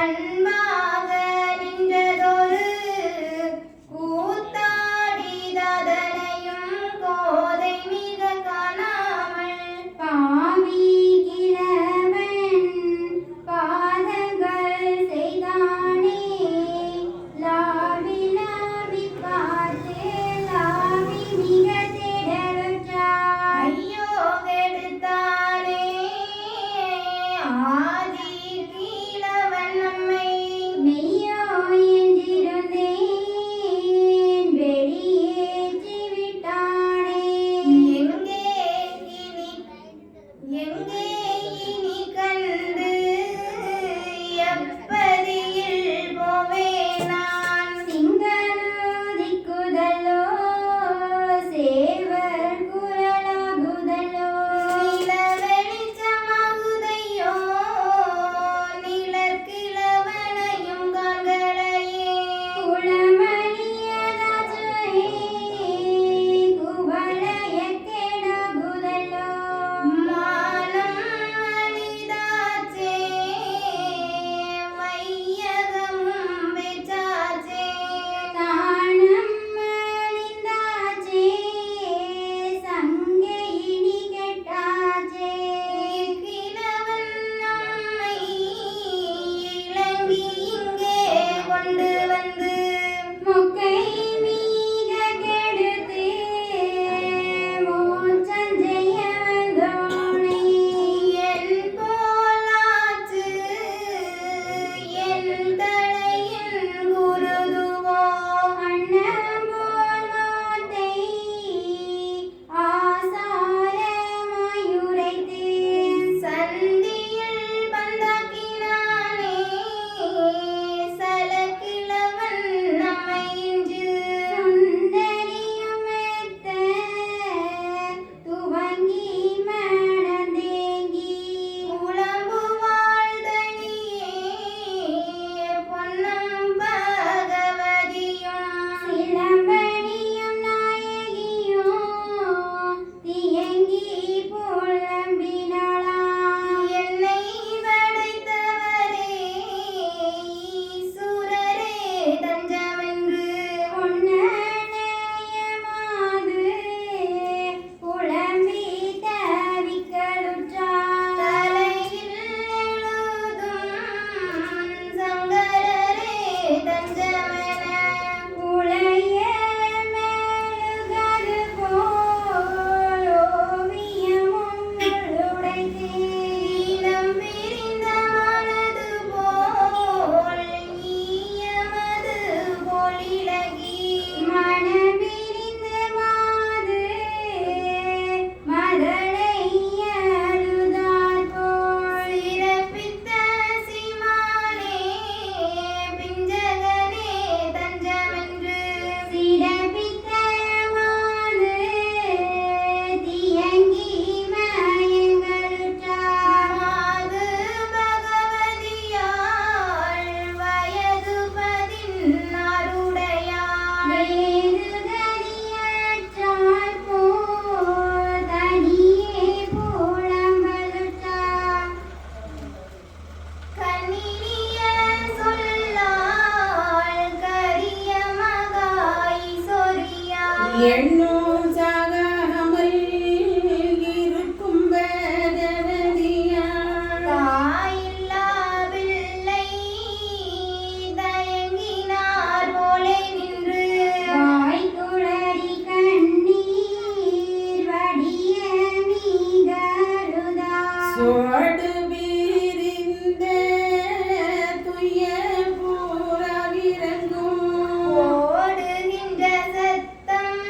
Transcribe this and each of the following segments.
அன்பாக நின்றதொரு கூத்தாடிதனையும் கோதை மிக காணாமல் பாவி கிழவன் பாதங்கள் செய்தானே லாவி லாவி பார்த்து லாவி மிக தேடலுற்றார் ஐயோ கெடுத்தானே ஆதி கிழவன் நம்மை மெய்யோ என்றிருந்தேன் வெளியேற்றி விட்டானே எங்கே இனி கண்டு எப்பதியில் போவேன் நான் திங்களுதிக்குதலோ சேவர் குரலாகுதலோ நில வெளிச்சமாகுதையோ நிலக்கிழவனையும் காண்களையே குளமணியதாச்சுவே குவளைய கேடாகுதலோ மானம் மனிதாச்சே வையகமும் வெச்சாச்சே தானம் மலிந்தாச்சே சங்கே இனி கெட்டாச்சே கிழவன் நம்மை இலங்கி இங்கே கொண்டு வந்து மொக்கை மீக கெடுத்து மோட்சம் செய்ய வந்தோனே என் போலாச்சு என் தலையின் குருதுவோ அண்ணன் போல் வார்த்தை ஆசாரமாயுரைத்து சந்தியில் பந்தாக்கினானே சலக்கிழவன் நம்மை இன்று சுந்தரியமெத்த துவங்கி மணந்தேங்கி உளம்பு வாழ்தனியே பொன்னம் பகவதியும் சிலம்பணியும் நாயகியும் தியங்கி புலம்பினாளாம் என்னை படைத்தவரே ஈசுரரே தஞ்சமென்று பொன்னநேயமாது புலம்பி தவிக்கலுற்றார் தலையில் எழுதும் சங்கரரே தஞ்சமென உளைய மெழுகது போல் ஓவியமும் உடைத்து ஈனம் விரிந்த மனது போல் ஈயமது போல் இலகி மனம் விரிந்து மாது மதலை அழுதார் போல் சிறப்பித்த சீமானே பிஞ்சகனே தஞ்சமென்று சிறப்பித்த மாது தியங்கி மயங்கலுற்றார் மாது பகவதியாள் வயது 16 வேறுதலியற்றார் போல் தனியே புலம்பலுற்றார் கண்ணினிய சொல்லாள் கரிய மகாய் சொரியா எண்ணும் சாகாமல் இருக்கும் வேதனதியா தாயில்லா பிள்ளை தயங்கினார் போலே நின்று வாய் குளறி கண்ணீர் வடிய மீகருதா சோடு வீரிந்த துய பூரவிரங்கும் ஓடுகின்ற சத்தம்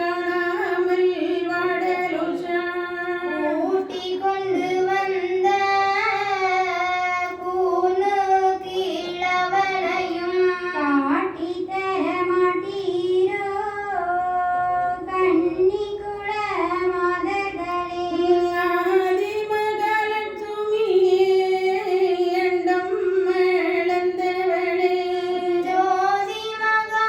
காணாமல் வாடலுஷா ஊட்டி கொண்டு வந்த கூனு கிழவனையும் காட்டி தர மாட்டீரோ கன்னி குல மாதர்களே ஆதிமகாலட்சுமியே எண்டம் இழந்தவளே ஜோதி மகா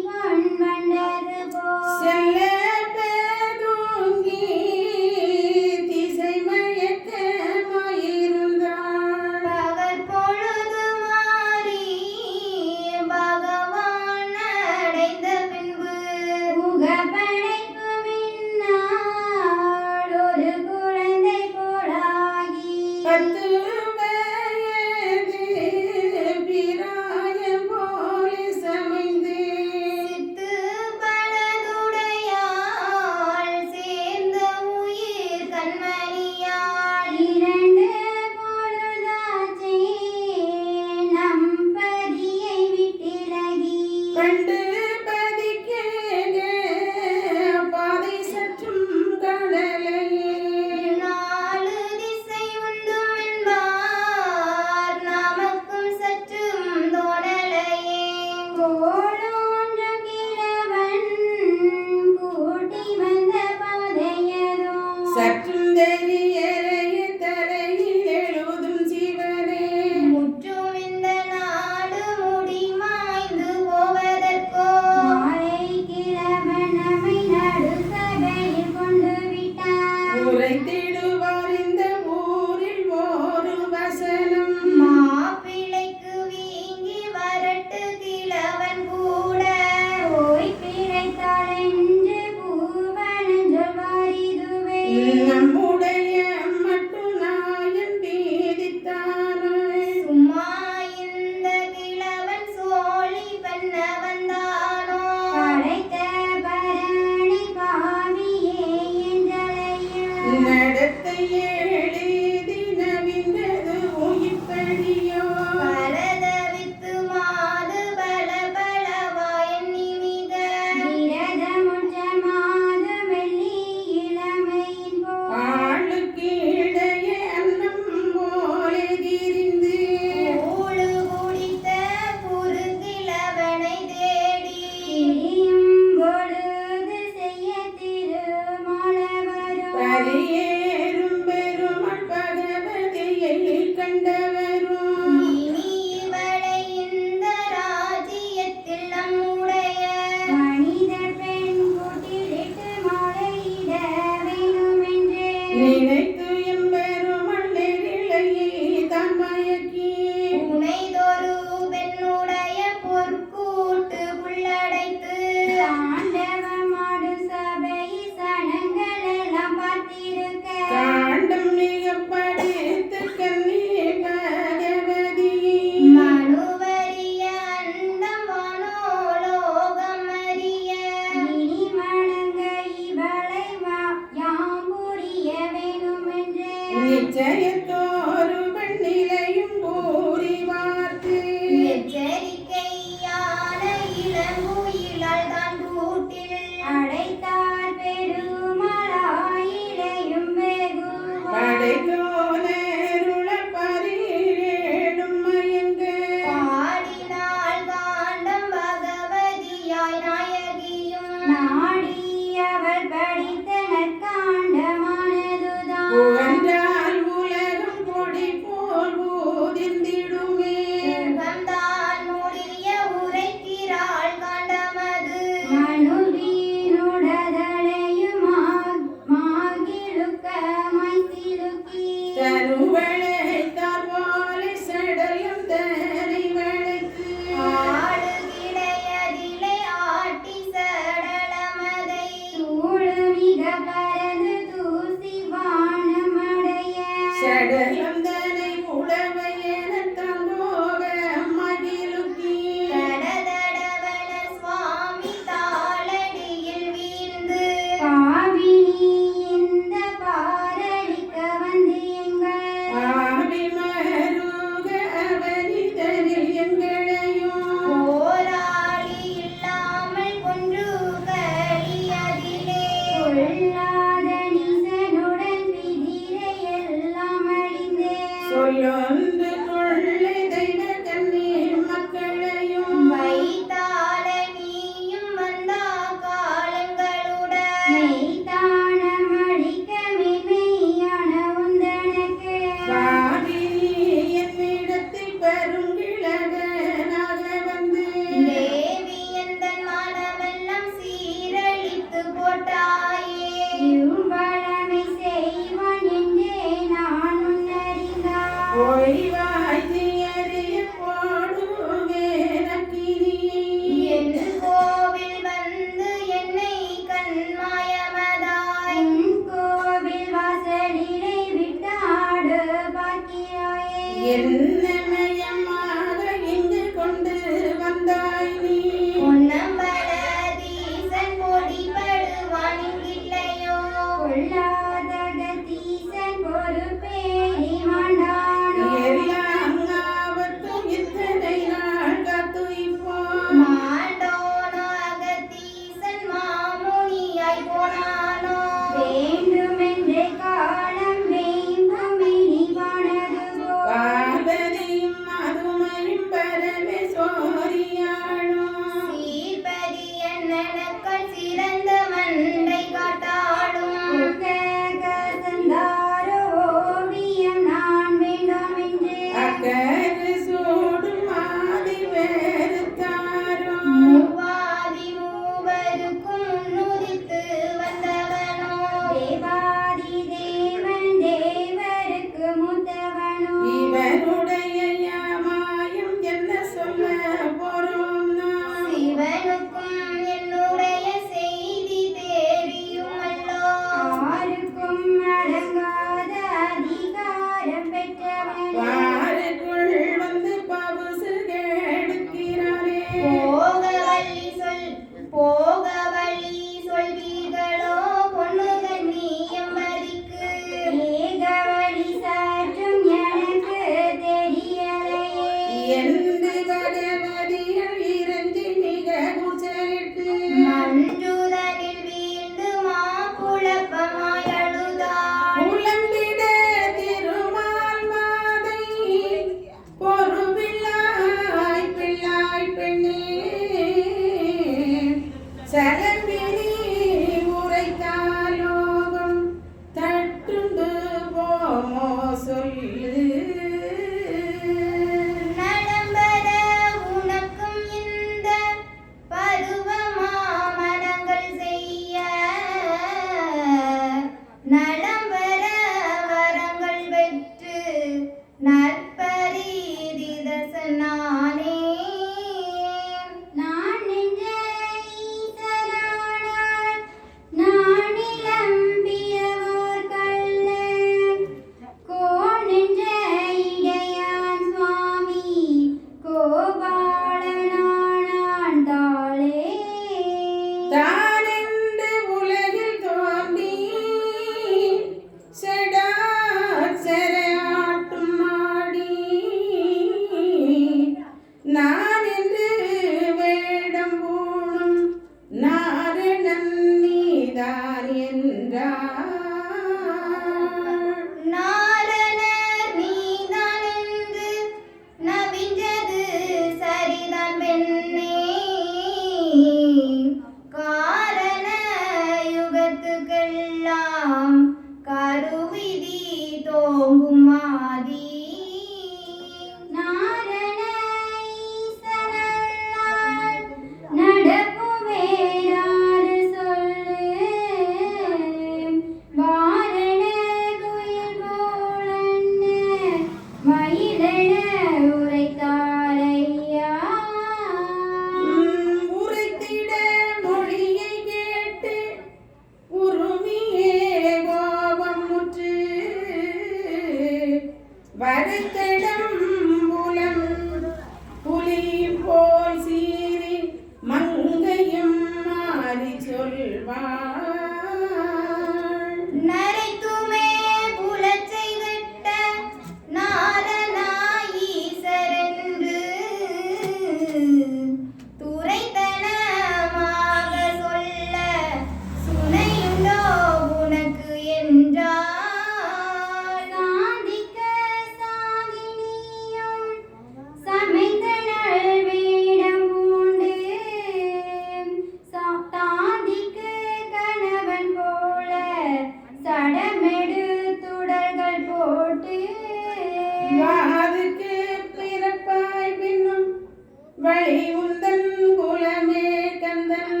உந்தன் குலமே கந்தன்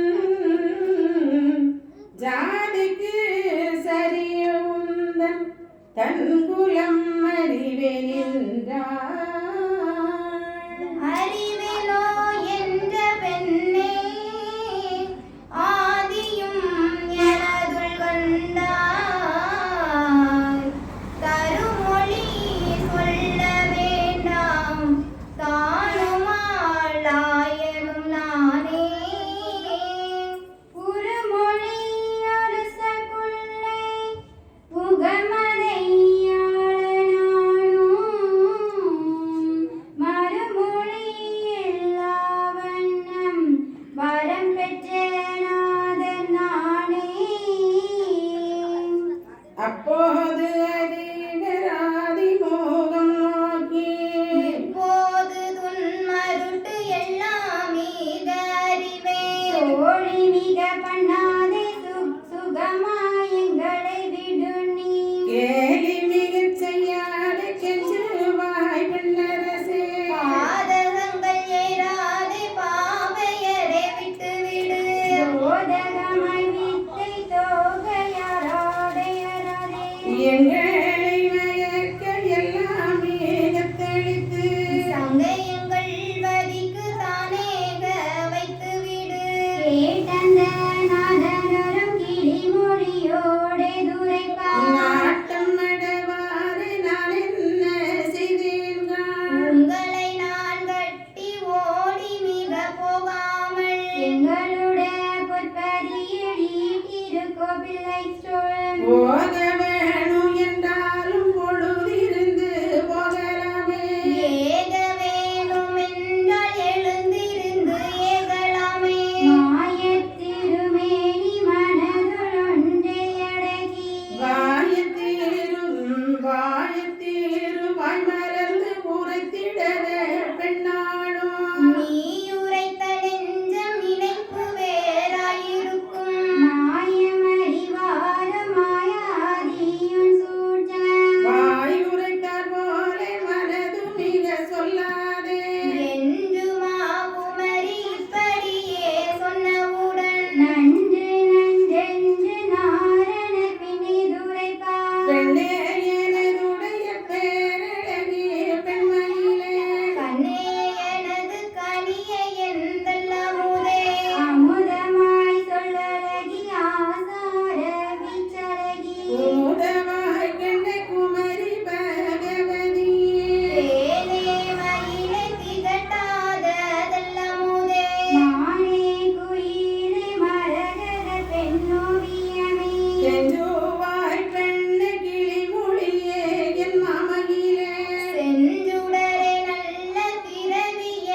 ஜாதிக்கு சரிய உந்தன் தன் குலம் அறிவேன் என்றார். அறிவிலோ என்ற பெண்ணே ஆதியும் எனதுள் கண்டாய். தருமொழி சொல்ல வேண்டாம் தானுமாளாயனும் நானே. புறமொழி அரசகுள்ளே புகமதையாளனானும் மறுமொழி எல்லா வண்ணம் வரம் பெற்ற நாதன் நானே. அப்போது அறிவராதி மோகம் நோக்கி இப்போது துன்மருட்டு எல்லாம் மிக அறிவே. தோழி மிக பண்ணாதே சுகமாய் எங்களை விடு நீ. கேலி மிகச் செய்யாத கெஞ்சுவாய் பெண்ணரசே. பாதகங்கள் ஏறாதே பாவையரை விட்டு விடு. போதகமாய் வித்தை தோகையாராதே அறாதே. எங்களை மயக்க எல்லாம் மிகத் தெளித்து சங்கையங்கள் வதிக்கு தானேக வைத்து விடு. கேட்டந்த நாதனரும் கிளிமொழியோடே துரைப்பார். நாட்டம் அடவாறு நான் என்ன செய்தேன் காண். உங்களை நான் கட்டி ஓடி மிக போகாமல் எங்களுடைய பொற்பதியில் ஈட்டிருக்கோவில்லை சொல். போக வேணும் என்றாலும் பொழுதிருந்து போகலாமே. ஏக வேணும் என்றால் எழுந்திருந்து ஏகலாமே. மாயத்திருமேனி மனதுள் ஒன்றை அடக்கி வாயத்தீரும் வாய் மறந்து உரைத்திடவே பெண்ணாடும். நீ உரைத்த நெஞ்சம் நினைப்பு வேறாயிருக்கும். மாயமறிவார மாயாதியும் சூழ்ச்ச. வாய் உரைத்தார் போல மனது மிக சொல்லாதே. என்று மாகுமரி இப்படியே சொன்னவுடன் நன்று நன்றென்று நாரணர் பின்னிதுரைப்பார். பெண்ணே எனதுடைய பேரழகி பெண்மயிலே. கண்ணே எனது கனிய எந்தல் அமுதே. அமுதமாய் சொல்லழகி ஆசார வீச்சழகி. குமுதமாய் கண்ட குமரி பகவதியே. தேனே மயிலை திகட்டாததல் அமுதே. மானே குயிலே மரகத பெண்ணோவியமே. செஞ்சுவாய் பெண்ணு கிளிமொழியே என் மாமகிலே. செஞ்சுடரே நல்ல திரவிய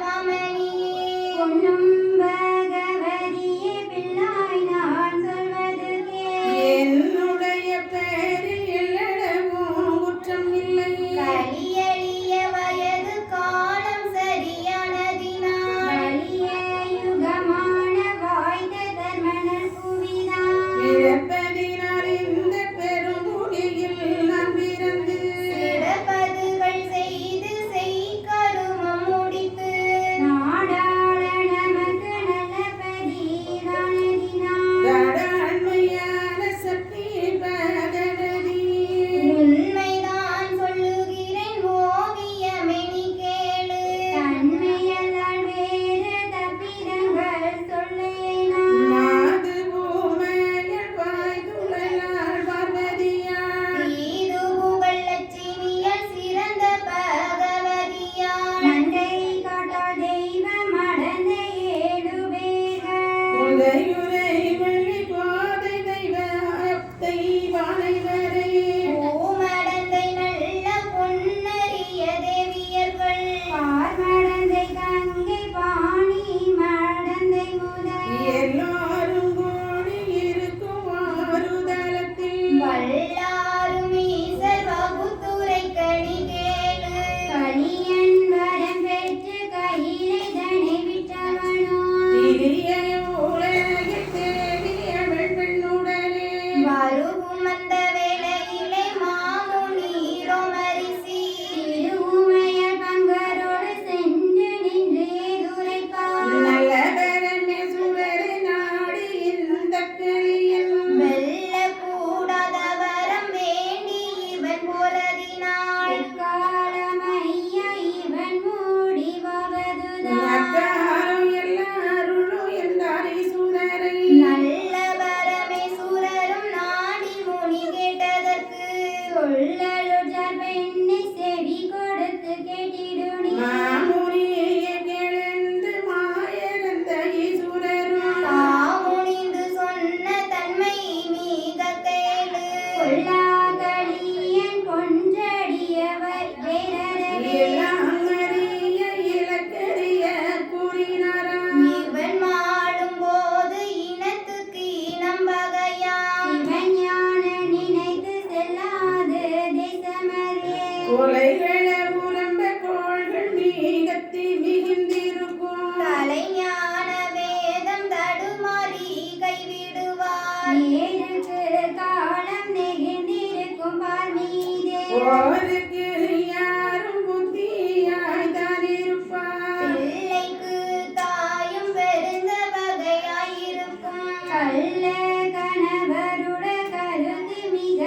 மாமணியே. பொன்னும் பகவதியே பிள்ளாய் நான் சொல்வது கேள். என்னுடைய பேரில் எல்லடவும் குற்றம் இல்லை. கலியலிய வயது காலம் சரியானதினால் வலிய யுகமான வாய்ந்த தர்மனர் புவிதான். பிறப்பதினால் இந்த பெருமுடியில் நான் பிறந்து சிறப்பதுகள் செய்து செய்கருமம் முடித்து நாடாள நமக்கு நல்ல பதிதானதினால் ஓருக்கு யாரும் புத்தியாய் தான் இருப்பார். பிள்ளைக்கு தாயும் பெருந்த வகையாயிருக்கும். கள்ள கணவருட கருதி மிக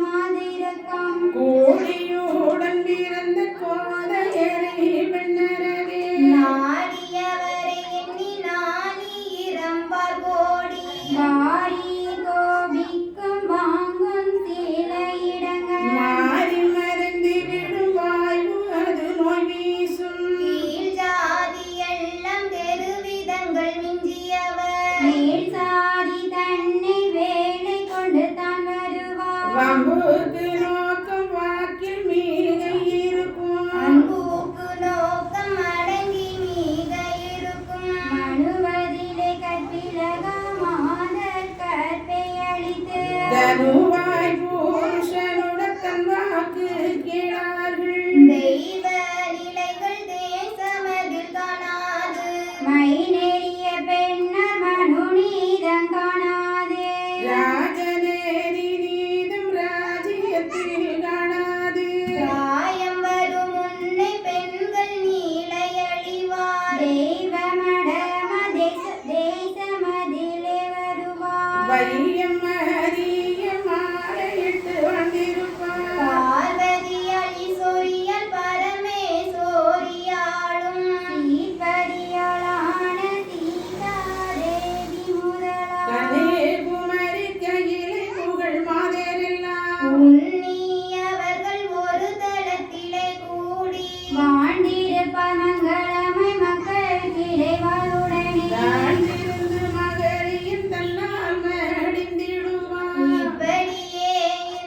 மாதிருக்கும். கோடியுடன் பிறந்த கோதையரை பெண்ணரவே நாடியவரை எண்ணி நாணி இறம்பார் கோடி. வாரி கோபிக்கும் வாங்கும் சில இடங்கள். மாறி மறைந்து விடும் வாய்வு அது நோய் வீசும். கீழ் ஜாதி எல்லாம் தெருவிதங்கள் மிஞ்சியவர். மேல் சாதி தன்னை வேலை கொண்டு தான் வருவார். வம்புக்கு நோக்கம் வாக்கில் மீக இருக்கும். அன்புக்கு நோக்கம் அடங்கி மீக இருக்கும். மனுவதிலே கற்பிலக மாதர் கற்பை அளித்து. தனுவாய் புருஷனுடன் தன் வாக்கு கேளார்கள். தெய்வ நிலைகள் தேசமதில் காணாது. மை நெறிய பெண்ணர் மனு நீதம் காணாதே. ராஜநேரி நீதம் ராஜ்யத்தில் காணாது. பிராயம் வரும் முன்னை பெண்கள் நீளையழிவார். தெய்வமடம தேசமதிலே வருவார். வையம் அறிய மாலையிட்டு வந்திருப்பார். பார்வதி அழி சொரியல் பரமேசோரியாளும். சீர்பரியாளான சீதாதேவி முதலார். கன்னியாகுமரி கையிலே புகழ் மாதரெல்லாம். உன்னியவர்கள் ஒரு தளத்திலே கூடி. வாண்டிருப்பார் மங்களமை மக்கள் கிளைவாருடனே. தாழ்ந்திருந்து மகரியின் தன்னால் மடிந்திடுவார். இப்படியே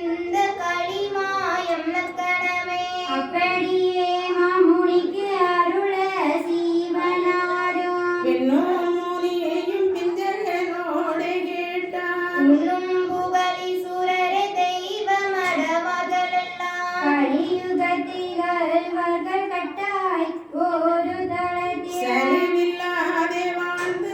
இந்த களிமாயம் நக்கணமே. அப்படியே மாமுனிக்கு அருள சீவனாரும். பெண்ணும் முனியையும் பிஞ்சகனோடு கேட்டார். உண்ணும் புகழி சுரரே தெய்வ மடமகளெல்லாம். கலியுகத்திகழ்வர்கள் கட்டாய் ஒரு தளத்தில். சரிவில்லாதே வாழ்ந்து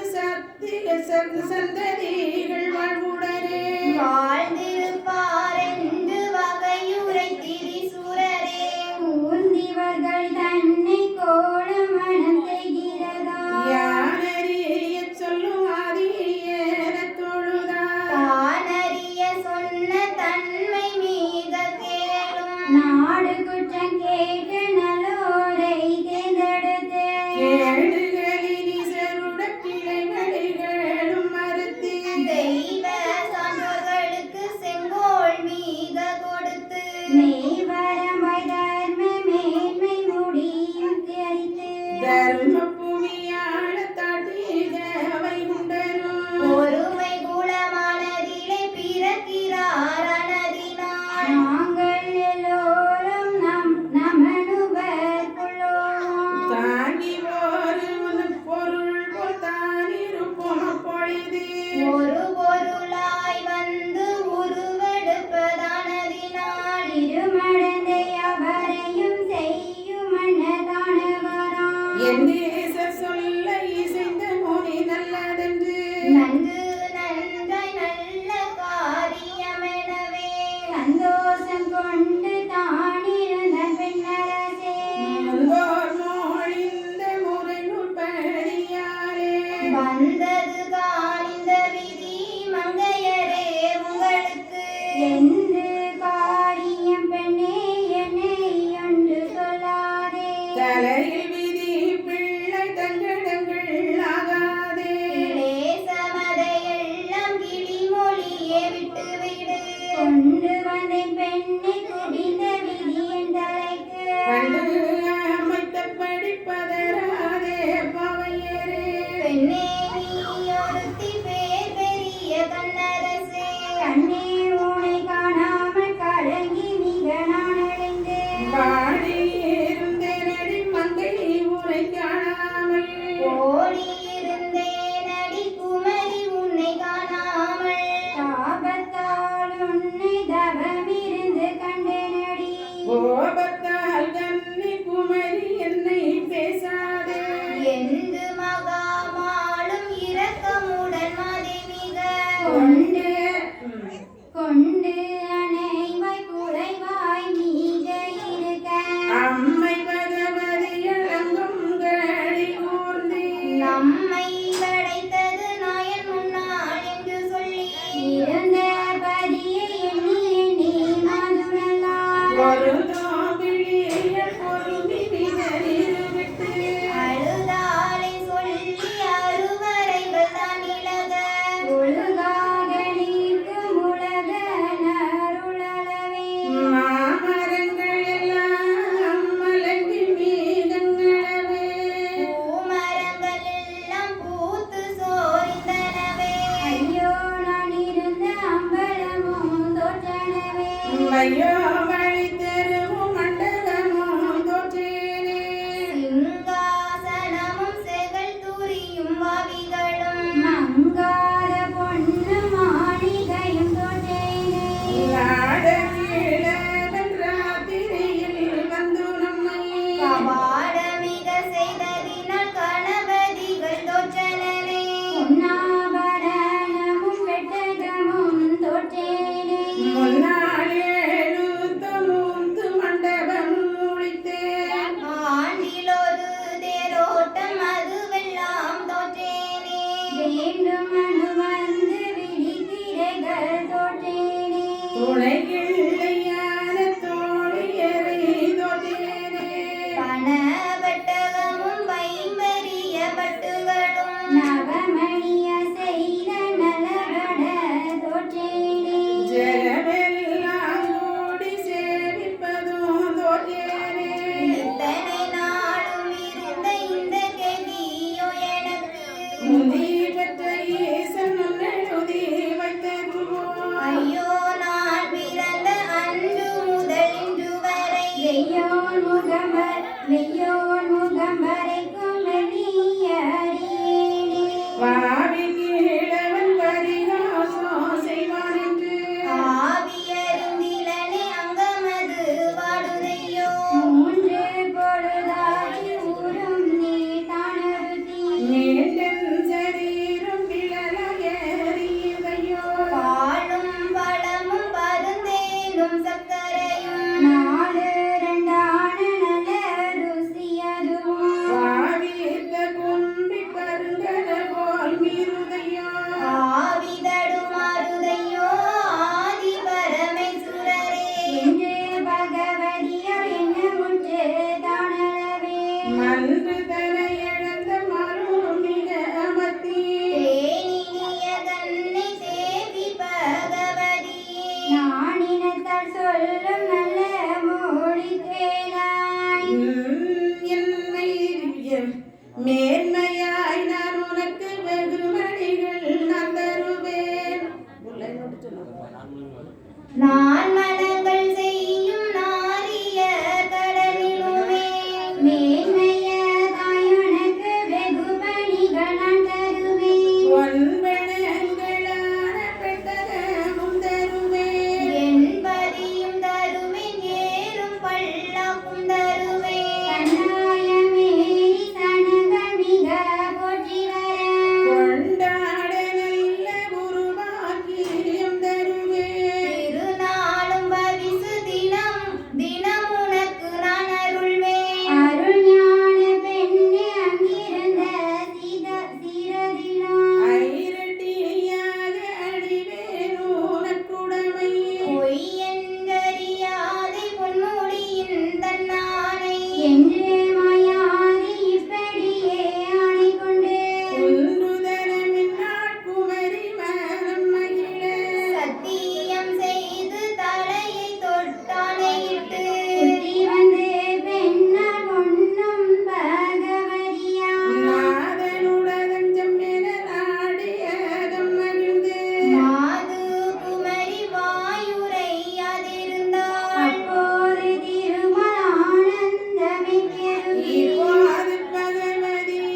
சந்ததிகள் வாழ்வுடனே. வாழ்ந்திருப்பார் என்று வகையுரை திரிசுரரே. ஊர்ந்திவர்கள் தன்னை கோலமணம் செய்கிறதா. யானறியச் சொல்லும் ஆதியேறத் தொழுதார். தானறிய சொன்ன தன்மை மிக கேளும். நாடு குற்றம் கேட்டு நல்லோரை தேர்ந்தெடுத்து. கேடுகளினி செருட கிளைகளிகளும் மறுத்து. தெய்வ சான்றோர்களுக்கு செங்கோல் மிக கொடுத்து. மெய்வரமாய் தர்ம மேன்மை முடியும் தெரித்து. தர்ம புவியாள தாட்டிக வைகுண்டரும். ஒருமை குலமானதிலே பிறக்கிறார் அனதினால். நாங்கள் எல்லோரும் நமனுவர் புல்லோம். தாங்கி ஒரு பொருள் போல் தான் இருப்போம் அப்பொழுது. ஒரு பொருளாய் வந்து உருவெடுப்பதானதினால். இருமடந்தை அவரையும் செய்யும் அன்னதானவராம். என் தேச சொல்ல இசைந்த மொழி நல்லதென்று. நன்று நன்றாய் நல்ல காரியமெனவே. சந்தோஷம் கொண்டு தானிருந்த பெண்ணரசே. முன்போர் மொழிந்த முறை நுட்படியாரே. வந்தது காணிந்த விதி மங்கையரே உங்களுக்கு. எந்து காரியம் பெண்ணே என்னை ஒன்று சொல்லாதே. தலையில் விதி பிள்ளை தங்கடங்கள் ஆகாதே. கிளேசமதையெல்லாம் கிளிமொழியே விட்டுவிடு. கொண்டு வந்தேன் பெண்ணை குடிந்த விதியின் தலைக்கு. கண்டு அமைத்தபடி பதறாதே பவையரே. பெண்ணே நீயோ உலகில்லையான தோழியரை தோற்றேனே பணவட்டகமும் பைம்பரிய பட்டுகளும் நவமணிய செய்த நலவட தோற்றேனே ஜெகமெல்லாம் கூடி சேவிப்பதும் தோற்றேனே இத்தனை நாளும் இருந்த இந்த கதியோ எனக்கு முந்தி பெற்ற ஈசன் முன்னெழுதி வைத்ததுவோ ஐயோ நான் பிறந்த அன்று முதல் இன்று வரை மெய்யோன் முகம் வரைக்கும் வெளிய அறியேனே பாவி கீழவன் பரிகாசம் செய்வான் என்று ஆவியருந்திலனே அங்கமது வாடுதையோ மூன்று பொழுதாகி ஊரும் நீ தானருதி மீண்டும் சரீரம் பிழலையறியதையோ பாலும் பழமும் பருந்தேனும் சர்க்கரையும் நாலு ரெண்டான நல்ல ருசியதுவும் பாவித்த கும்பி பருங்கட போல் மீறுதையோ ஆவிதடும் மாறுதையோ ஆதி பரமேஸ்வரரே என்று பகவதியால் என்ன முற்று தானளவே மன்று தனை இழந்த மரும் மிக அமர்த்தி தேனினிய தன்னை தேவி பகவதியே நான் இனத்தால் சொல்லும் நல்ல மொழி தேனாய் என்னை மேன்மையாய் நான் உனக்கு வெகுமணிகள் நான் தருவேன் நான் மனங்கள் செய்யும் நாரிய கடலிலுமே மேன்மைய தாயுனக்கு வெகு பணிகள் நான் தருவேன் ஒன்பெணங்களான பெட்டகமும் தருவேன் என்பதியும் தருவேன் ஏறும் பல்லாக்கும் தருவேன் கண்ணாயமேறி சனங்கள் மிக போற்றி வர கொண்டாட நல்ல உருவாக்கியம் தருவேன் திருநாளும் பரிசு தினம் தினம் உனக்கு நான் அருள்வேன் அருள் ஞான பெண்ணே அங்கிருந்த சீரதிலும் ஐரட்டியாக அடிவேன் உனக்குடமை பொய்யென்றறியாதை பொன்முடியின் தன்னானை என்று மாயாதி இப்படியே ஆணை கொண்டு குன்றுதரமின் நாட்குமரி மனம் மகிழ சத்தியம் செய்து தலையை தொட்டானையிட்டு புத்தி வந்து பெண்ணால் ஒன்றும் பகவதியா நாதனுடதஞ்சம் என நாடியகம் மகிழ்ந்து மாது குமரி வாயுரையாதிருந்தாள் அப்போது திருமலானந்தமே பெருகி இப்போது பகவதியை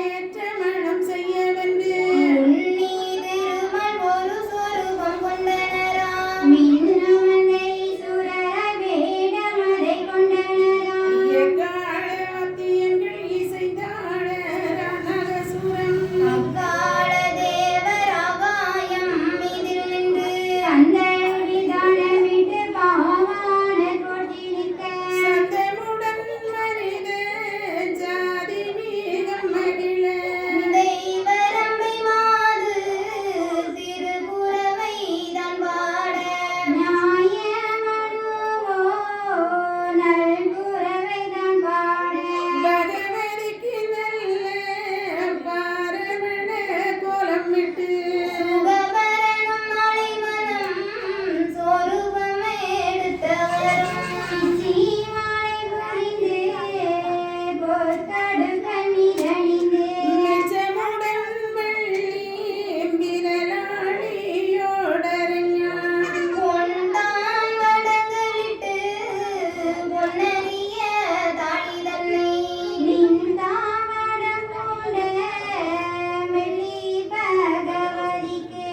ஏற்ற மனம் செய்யவென்று உன்னி திருமல் ஒரு சொரூபம் கொண்டனராம் மின்னவனை சுரர வேடமதை கொண்டனராம் எக்காலத்தியங்கள் இசைத்தாட ரணகசுரம் அக்கால தேவர் ஆகாயம் இதில் நின்று கந்தருளி தானமிட்டு பாவான போற்றி நிற்க சந்தமுடன் மனித ஜாதி மீதம் மகிழ தெய்வரம்பை மாது திருப்புறவை தான் பாட நியாயமனுவோ நல்புறவை தான் பாட பகவதிக்கு நல்ல பாரமண கோலம் விட்டு சுகபரனும் மலைமனம் சொரூபமே எடுத்தவரும் சீமாலை புரிந்து பொற்கடு கண்ணிரணிந்து நிஜமுடன் வெள்ளி விரலாளியோடரஞான் கொண்டான் வடங்களிட்டு பொன்னறிய தாளி தன்னை நின்றாவடம் கொண்ட மெல்லி பகவதிக்கு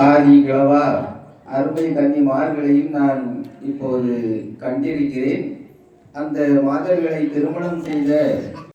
ஆதி கிழவா அருமை கன்னிமார்களையும் நான் இப்போது கண்டிருக்கிறேன். அந்த மாதர்களை திருமணம் செய்த